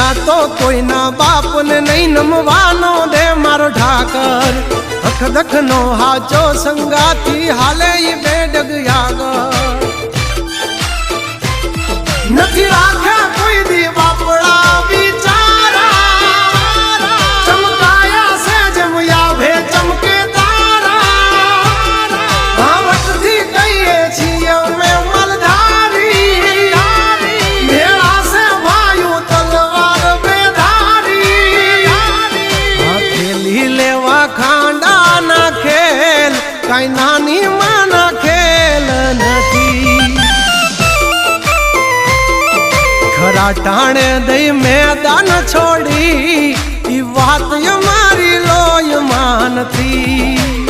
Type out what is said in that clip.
દુનિયા તો કોઈના બાપને નહીં નમવાનો દે મારો ઠાકર અખ દખનો હાચો સંગાથી હાલે ઈ બેડગ આગળ નથી રાખ્યા કોઈ દી બાપડા બિચારા ચમકાયા છે જેમ યાભે ચમકે તારા ભાવટથી કહીએ છીએ અમે મલધારી મેળા છે ભાઈઓ તલવાર બેધારી હથેલી લેવા ખાંડા ના ખેલ કઈ નાની માના ખેલ નથી ખરા ટાણે દઈ મેદાન છોડી ઈ વાત મારી લોય માનતી